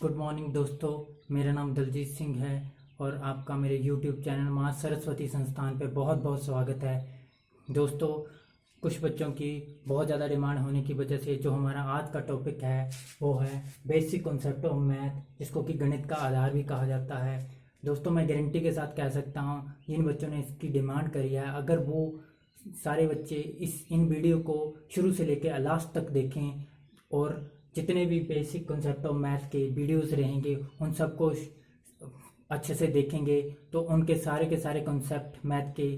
Good morning दोस्तों। मेरा नाम दलजीत सिंह है और आपका मेरे यूट्यूब चैनल माँ सरस्वती संस्थान पे बहुत बहुत स्वागत है। दोस्तों, कुछ बच्चों की बहुत ज़्यादा डिमांड होने की वजह से जो हमारा आज का टॉपिक है वो है बेसिक कॉन्सेप्ट ऑफ मैथ, जिसको कि गणित का आधार भी कहा जाता है। दोस्तों, मैं गारंटी के साथ कह सकता हूँ जिन बच्चों ने इसकी डिमांड करी है, अगर वो सारे बच्चे इन वीडियो को शुरू से लेकर लास्ट तक देखें और जितने भी बेसिक कॉन्सेप्ट ऑफ मैथ के वीडियोस रहेंगे उन सबको अच्छे से देखेंगे तो उनके सारे के सारे कॉन्सेप्ट मैथ के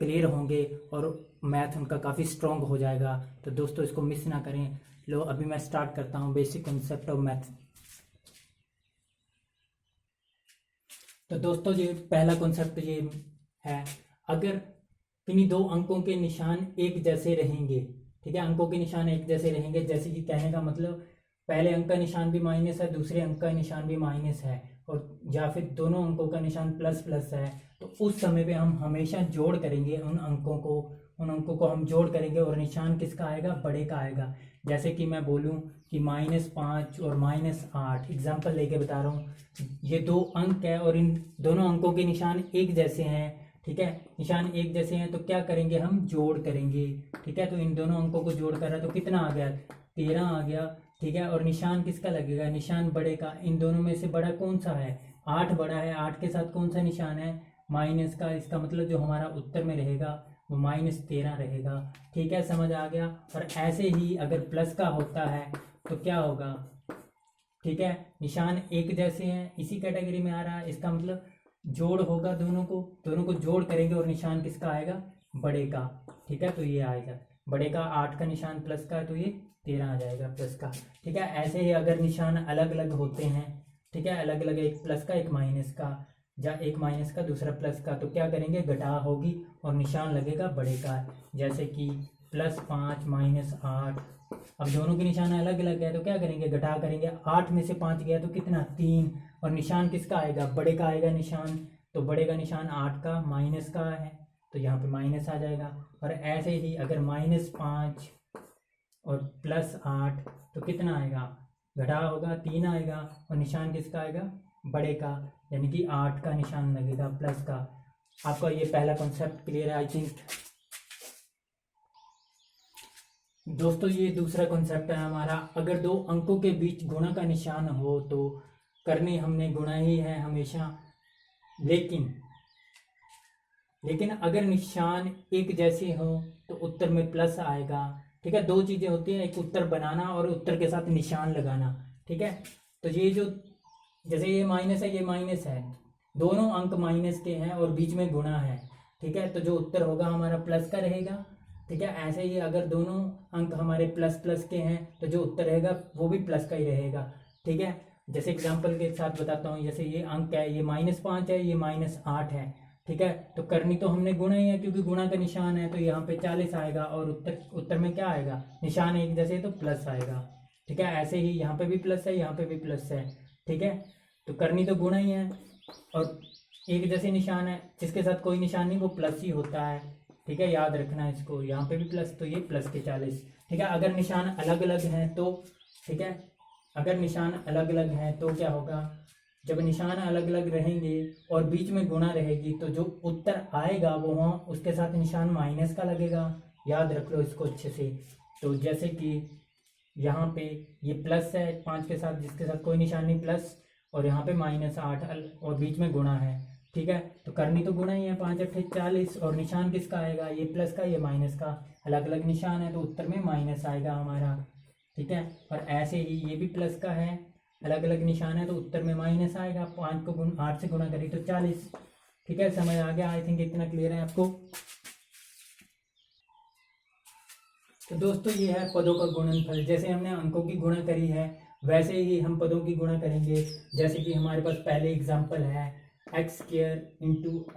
क्लियर होंगे और मैथ उनका काफ़ी स्ट्रॉन्ग हो जाएगा। तो दोस्तों, इसको मिस ना करें। लो, अभी मैं स्टार्ट करता हूँ बेसिक कॉन्सेप्ट ऑफ मैथ। तो दोस्तों, ये पहला कॉन्सेप्ट ये है, अगर किन्हीं दो अंकों के निशान एक जैसे रहेंगे, ठीक है, अंकों के निशान एक जैसे रहेंगे, जैसे कि कहने का मतलब पहले अंक का निशान भी माइनस है, दूसरे अंक का निशान भी माइनस है, और या फिर दोनों अंकों का निशान प्लस प्लस है, तो उस समय पे हम हमेशा जोड़ करेंगे उन अंकों को हम जोड़ करेंगे और निशान किसका आएगा? बड़े का आएगा। जैसे कि मैं बोलूं कि -5 और -8, एग्जाम्पल लेके बता रहा हूँ। ये दो अंक है और इन दोनों अंकों के निशान एक जैसे हैं, ठीक है, निशान एक जैसे हैं, तो क्या करेंगे? हम जोड़ करेंगे, ठीक है। तो इन दोनों अंकों को जोड़ कर रहा, तो कितना आ गया? 13 आ गया, ठीक है। और निशान किसका लगेगा? निशान बड़े का। इन दोनों में से बड़ा कौन सा है? 8 बड़ा है। 8 के साथ कौन सा निशान है? माइनस का। इसका मतलब जो हमारा उत्तर में रहेगा वो -13 रहेगा, ठीक है, समझ आ गया। और ऐसे ही अगर प्लस का होता है तो क्या होगा? ठीक है, निशान एक जैसे हैं, इसी कैटेगरी में आ रहा है, इसका मतलब जोड़ होगा, दोनों को जोड़ करेंगे और निशान किसका आएगा? बड़े का, ठीक है। तो ये आएगा बड़े का। 8 का निशान प्लस का है तो ये 13 आ जाएगा प्लस का, ठीक है। ऐसे ही अगर निशान अलग अलग होते हैं, ठीक है, अलग अलग, एक प्लस का एक माइनस का, या एक माइनस का दूसरा प्लस का, तो क्या करेंगे? घटा होगी और निशान लगेगा बड़े का। जैसे कि +5 -8, अब दोनों के निशान अलग अलग है तो क्या करेंगे? घटा करेंगे। 8 में से 5 गया तो कितना? 3, और निशान किसका आएगा? बड़े का आएगा निशान। तो बड़े का निशान 8 का माइनस का है तो यहाँ पे माइनस आ जाएगा। और ऐसे ही अगर -5 और +8 तो कितना आएगा? घटा होगा, 3 आएगा, और निशान किसका आएगा? बड़े का, यानी कि 8 का निशान लगेगा प्लस का। आपका ये पहला कॉन्सेप्ट क्लियर है आई थिंक। दोस्तों, ये दूसरा कॉन्सेप्ट है हमारा, अगर दो अंकों के बीच गुणा का निशान हो तो करनी हमने गुणा ही है हमेशा, लेकिन अगर निशान एक जैसे हो तो उत्तर में प्लस आएगा, ठीक है। दो चीजें होती हैं, एक उत्तर बनाना और उत्तर के साथ निशान लगाना, ठीक है। तो ये जो, जैसे ये माइनस है, ये माइनस है, दोनों अंक माइनस के हैं और बीच में गुणा है, ठीक है, तो जो उत्तर होगा हमारा प्लस का रहेगा, ठीक है। ऐसे ही अगर दोनों अंक हमारे प्लस प्लस के हैं तो जो उत्तर रहेगा वो भी प्लस का ही रहेगा, ठीक है। जैसे एग्जाम्पल के साथ बताता हूँ, जैसे ये अंक है, ये -5 है, ये -8 है, ठीक है। तो करनी तो हमने गुणा ही है, क्योंकि गुणा का निशान है, तो यहाँ पे 40 आएगा और उत्तर में क्या आएगा? निशान एक जैसे तो प्लस आएगा, ठीक है। ऐसे ही यहाँ पे भी प्लस है, यहाँ पे भी प्लस है, ठीक है। तो करनी तो गुणा ही है, और एक जैसे निशान है, जिसके साथ कोई निशान नहीं वो प्लस ही होता है, ठीक है, याद रखना इसको। यहाँ पे भी प्लस, तो ये प्लस के 40, ठीक है। अगर निशान अलग अलग हैं तो, ठीक है, अगर निशान अलग अलग हैं तो क्या होगा? जब निशान अलग अलग रहेंगे और बीच में गुणा रहेगी तो जो उत्तर आएगा वो वहाँ उसके साथ निशान माइनस का लगेगा, याद रख लो इसको अच्छे से। तो जैसे कि यहाँ पे ये प्लस है 5 के साथ, जिसके साथ कोई निशान नहीं, प्लस, और यहाँ पे -8 और बीच में गुणा है, ठीक है। तो करनी तो गुणा ही है, 5 8 40, और निशान किसका आएगा? ये प्लस का, ये माइनस का, अलग अलग निशान है तो उत्तर में माइनस आएगा हमारा, ठीक है। और ऐसे ही ये भी प्लस का है, अलग अलग निशान है तो उत्तर में माइनस आएगा। 5 को 8 से गुणा करें तो 40, ठीक है, समझ आ गया आई थिंक, इतना क्लियर है आपको। तो दोस्तों, ये है पदों का गुणनफल। जैसे हमने अंकों की गुणा करी है वैसे ही हम पदों की गुणा करेंगे। जैसे कि हमारे पास पहले एग्जाम्पल है x² ×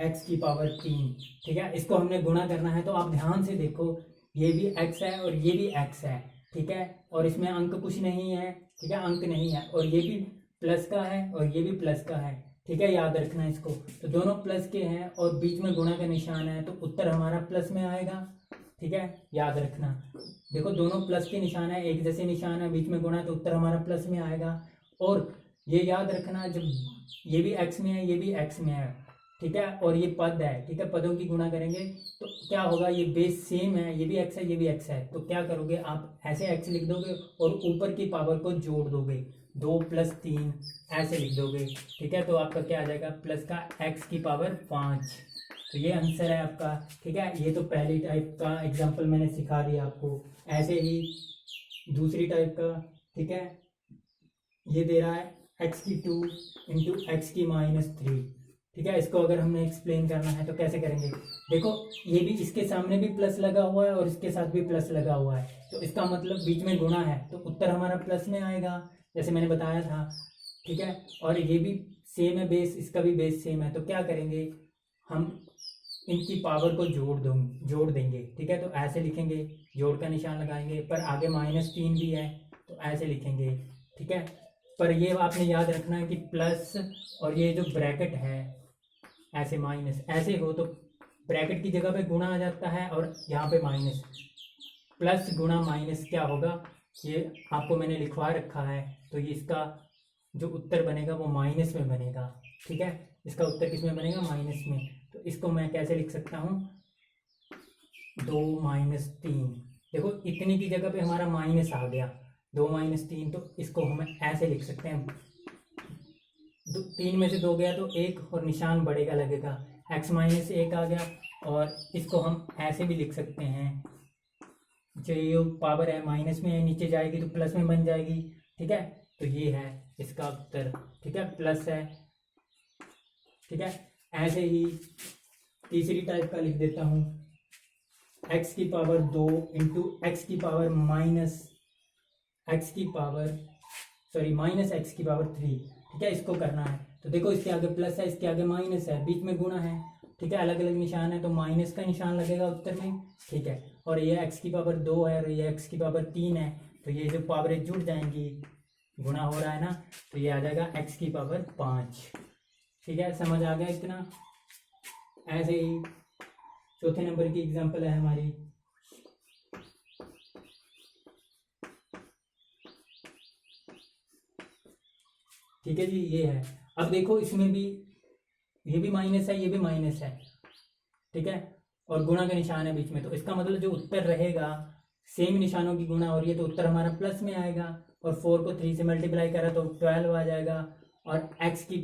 x⁻3, ठीक है, इसको हमने गुणा करना है। तो आप ध्यान से देखो, ये भी x है और ये भी x है, ठीक है, और इसमें अंक कुछ नहीं है, ठीक है, अंक नहीं है, और ये भी प्लस का है और ये भी प्लस का है, ठीक है, याद रखना इसको। तो दोनों प्लस के हैं और बीच में गुणा का निशान है तो उत्तर हमारा प्लस में आएगा, ठीक है, याद रखना। देखो, दोनों प्लस के निशान है, एक जैसे निशान है, बीच में गुणा, तो उत्तर हमारा प्लस में आएगा। और ये याद रखना, जब ये भी x में है, ये भी x में है, ठीक है, और ये पद है, ठीक है, पदों की गुणा करेंगे तो क्या होगा, ये बेस सेम है, ये भी x है, ये भी x है, तो क्या करोगे आप, ऐसे x लिख दोगे और ऊपर की पावर को जोड़ दोगे, 2 + 3 ऐसे लिख दोगे, ठीक है, तो आपका क्या आ जाएगा, प्लस का x की पावर 5। तो ये आंसर है आपका, ठीक है। ये तो पहली टाइप का एग्जाम्पल मैंने सिखा दिया आपको। ऐसे ही दूसरी टाइप का, ठीक है, ये दे रहा है x⁴ इंटू x⁻3, ठीक है। इसको अगर हमने एक्सप्लेन करना है तो कैसे करेंगे, देखो ये भी, इसके सामने भी प्लस लगा हुआ है और इसके साथ भी प्लस लगा हुआ है, तो इसका मतलब बीच में गुणा है, तो उत्तर हमारा प्लस में आएगा, जैसे मैंने बताया था, ठीक है। और ये भी सेम है बेस, इसका भी बेस सेम है, तो क्या करेंगे हम, इनकी पावर को जोड़ देंगे, ठीक है। तो ऐसे लिखेंगे, जोड़ का निशान लगाएंगे, पर आगे -3 भी है तो ऐसे लिखेंगे, ठीक है। पर ये आपने याद रखना है कि प्लस और ये जो ब्रैकेट है ऐसे माइनस ऐसे हो तो ब्रैकेट की जगह पे गुणा आ जाता है और यहाँ पे माइनस, प्लस गुणा माइनस क्या होगा, ये आपको मैंने लिखवा रखा है, तो ये इसका जो उत्तर बनेगा वो माइनस में बनेगा, ठीक है। इसका उत्तर किस में बनेगा, माइनस में। तो इसको मैं कैसे लिख सकता हूँ, 2 - 3, देखो इतनी की जगह पे हमारा माइनस आ गया, 2 - 3, तो इसको हम ऐसे लिख सकते हैं, 3 में से 2 गया तो 1 और निशान बढ़ेगा लगेगा, x-1 आ गया, और इसको हम ऐसे भी लिख सकते हैं, जो ये पावर है माइनस में है, नीचे जाएगी तो प्लस में बन जाएगी, ठीक है। तो ये है इसका उत्तर, ठीक है, प्लस है, ठीक है। ऐसे ही तीसरी टाइप का लिख देता हूँ, x⁻² इंटू -x⁻3, ठीक है, इसको करना है। तो देखो इसके आगे प्लस है, इसके आगे माइनस है, बीच में गुणा है, ठीक है, अलग अलग निशान है तो माइनस का निशान लगेगा उत्तर में, ठीक है। और ये x⁻² है और ये x⁻3 है, तो ये जो पावरें जुड़ जाएंगी, गुणा हो रहा है ना, तो ये आ जाएगा x⁻5, ठीक है, समझ आ गया इतना। ऐसे ही चौथे नंबर की एग्जांपल है हमारी, ठीक है जी, ये है। अब देखो इसमें भी, ये भी माइनस है, ये भी माइनस है, ठीक है, और गुणा का निशान है बीच में, तो इसका मतलब जो उत्तर रहेगा, सेम निशानों की गुणा हो रही है तो उत्तर हमारा प्लस में आएगा, और 4 को 3 से मल्टीप्लाई करा तो 12 आ जाएगा, और x⁻²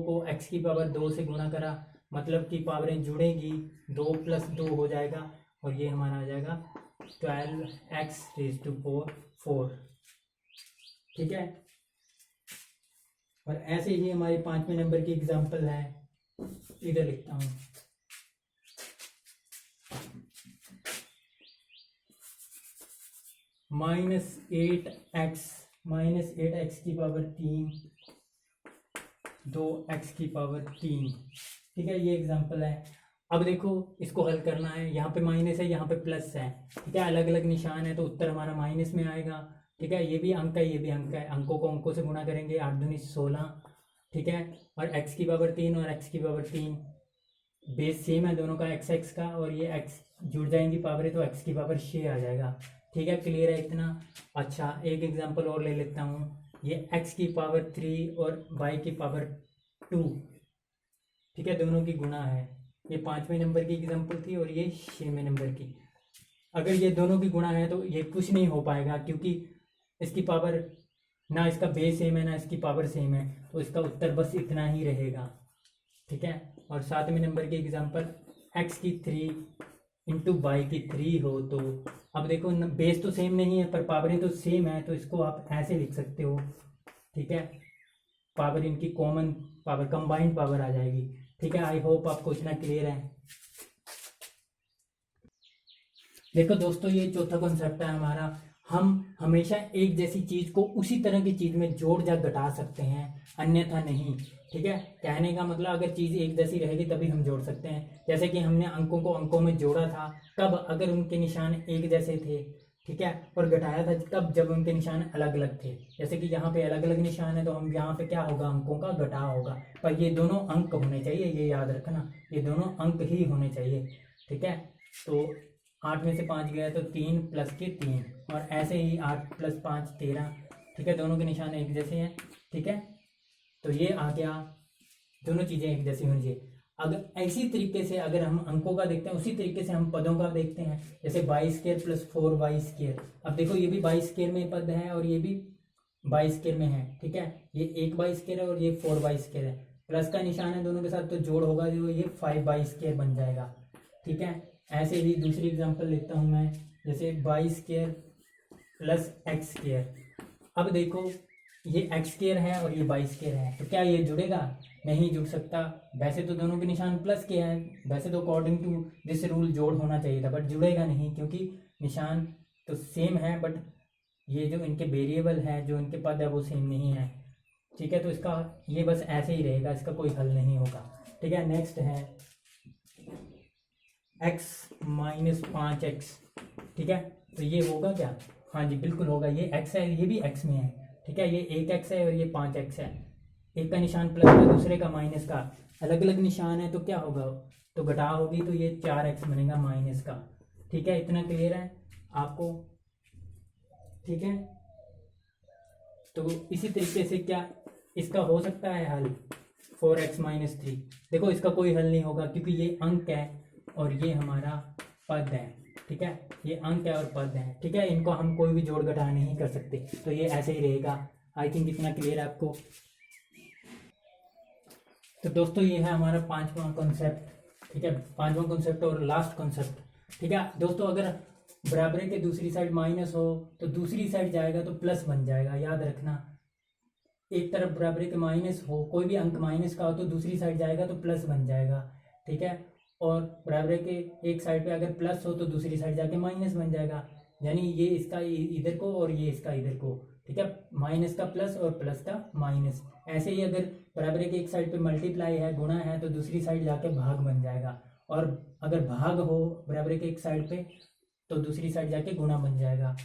को x⁻2 से गुणा करा, मतलब कि पावरें जुड़ेंगी, 2 + 2 हो जाएगा, और ये हमारा आ जाएगा 12x⁴ 4, ठीक है। और ऐसे ही हमारी 5वें नंबर की एग्जांपल है, इधर लिखता हूँ, -8x⁻3 2x⁻3, ठीक है, ये एग्जांपल है। अब देखो इसको हल करना है, यहाँ पे माइनस है, यहाँ पे प्लस है, ठीक है, अलग अलग निशान है तो उत्तर हमारा माइनस में आएगा, ठीक है। ये भी अंक है, ये भी अंक है, अंकों को अंकों से गुणा करेंगे, 8 दूनी 16, ठीक है। और x⁻3 और x⁻3 बेस सेम है दोनों का, x का, और ये x जुड़ जाएंगी पावरें तो x⁻6 आ जाएगा, ठीक है, क्लियर है इतना। अच्छा एक एग्जांपल और ले लेता हूँ, ये x⁻3 और y⁻2, ठीक है, दोनों की गुणा है। ये 5वें नंबर की एग्जांपल थी और ये 6वें नंबर की। अगर ये दोनों की गुणा है तो ये कुछ नहीं हो पाएगा, क्योंकि इसकी पावर, ना इसका बेस सेम है ना इसकी पावर सेम है, तो इसका उत्तर बस इतना ही रहेगा, ठीक है। और 7वें नंबर की एग्जांपल, x⁻3 इंटू y⁻3 हो, तो अब देखो बेस तो सेम नहीं है पर पावरें तो सेम है, तो इसको आप ऐसे लिख सकते हो, ठीक है, पावर इनकी कॉमन पावर, कंबाइंड पावर आ जाएगी, ठीक है। आई होप आपको इतना क्लियर है। देखो दोस्तों, ये चौथा कॉन्सेप्ट है हमारा, हम हमेशा एक जैसी चीज को उसी तरह की चीज में जोड़ या घटा सकते हैं, अन्यथा नहीं, ठीक है। कहने का मतलब अगर चीज एक जैसी रहेगी तभी हम जोड़ सकते हैं, जैसे कि हमने अंकों को अंकों में जोड़ा था कब, अगर उनके निशान एक जैसे थे, ठीक है, और घटाया था तब जब उनके निशान अलग अलग थे, जैसे कि यहाँ पे अलग अलग निशान है तो हम यहाँ पे क्या होगा, अंकों का घटाव होगा, पर ये दोनों अंक होने चाहिए, ये याद रखना, ये दोनों अंक ही होने चाहिए, ठीक है। तो 8 में से 5 गया तो 3 + के 3, और ऐसे ही 8 + 5 13, ठीक है, दोनों के निशान एक जैसे हैं, ठीक है। तो ये आ गया, दोनों चीज़ें एक जैसी होनी चाहिए। अगर इसी तरीके से अगर हम अंकों का देखते हैं, उसी तरीके से हम पदों का देखते हैं, जैसे Y square plus 4y square. अब देखो ये भी वाई स्क्वायर में पद है और ये भी वाई स्क्वायर में है, ठीक है। ये 1y स्क्वायर है और ये 4y स्क्वायर है, प्लस का निशान है दोनों के साथ, तो जोड़ होगा जो ये 5y स्क्वायर बन जाएगा, ठीक है। ऐसे ही दूसरी एग्जांपल लेता हूँ मैं, जैसे Y square plus X square. अब देखो ये एक्स स्क्वायर है और ये वाई स्क्वायर है, तो क्या ये जुड़ेगा? नहीं जुड़ सकता। वैसे तो दोनों के निशान प्लस के हैं, वैसे तो अकॉर्डिंग टू दिस रूल जोड़ होना चाहिए था, बट जुड़ेगा नहीं क्योंकि निशान तो सेम है, बट ये जो इनके वेरिएबल है, जो इनके पद है वो सेम नहीं है, ठीक है। तो इसका ये बस ऐसे ही रहेगा, इसका कोई हल नहीं होगा, ठीक है। नेक्स्ट है x माइनस 5x, ठीक है। तो ये होगा क्या? हाँ जी बिल्कुल होगा, ये x है, ये भी x में है, ठीक है। ये 1x है और ये 5x है, एक का निशान प्लस का दूसरे का माइनस का, अलग अलग निशान है तो क्या होगा? तो घटा होगी, तो ये 4x बनेगा माइनस का, ठीक है। इतना क्लियर है आपको, ठीक है। तो इसी तरीके से क्या इसका हो सकता है हल? 4x माइनस 3, देखो इसका कोई हल नहीं होगा क्योंकि ये अंक है और ये हमारा पद है, ठीक है। ये अंक है और पद है, ठीक है। इनको हम कोई भी जोड़ घटा नहीं कर सकते, तो ये ऐसे ही रहेगा। आई थिंक इतना क्लियर है आपको। तो दोस्तों ये है हमारा 5वां कॉन्सेप्ट, ठीक है। 5वां कॉन्सेप्ट और लास्ट कॉन्सेप्ट, ठीक है। दोस्तों अगर बराबरी के दूसरी साइड माइनस हो तो दूसरी साइड जाएगा तो प्लस बन जाएगा, याद रखना। एक तरफ बराबरी के माइनस हो, कोई भी अंक माइनस का हो तो दूसरी साइड जाएगा तो प्लस बन जाएगा, ठीक है। और बराबरी के एक साइड पे अगर प्लस हो तो दूसरी साइड जाके माइनस बन जाएगा, यानी ये इसका इधर को और ये इसका इधर को, ठीक है। माइनस का प्लस और प्लस का माइनस। ऐसे ही अगर बराबरी के एक साइड पे मल्टीप्लाई है, गुणा है, तो दूसरी साइड जाके भाग बन जाएगा, और अगर भाग हो बराबरी के एक साइड पे तो दूसरी साइड जाके गुणा बन जाएगा।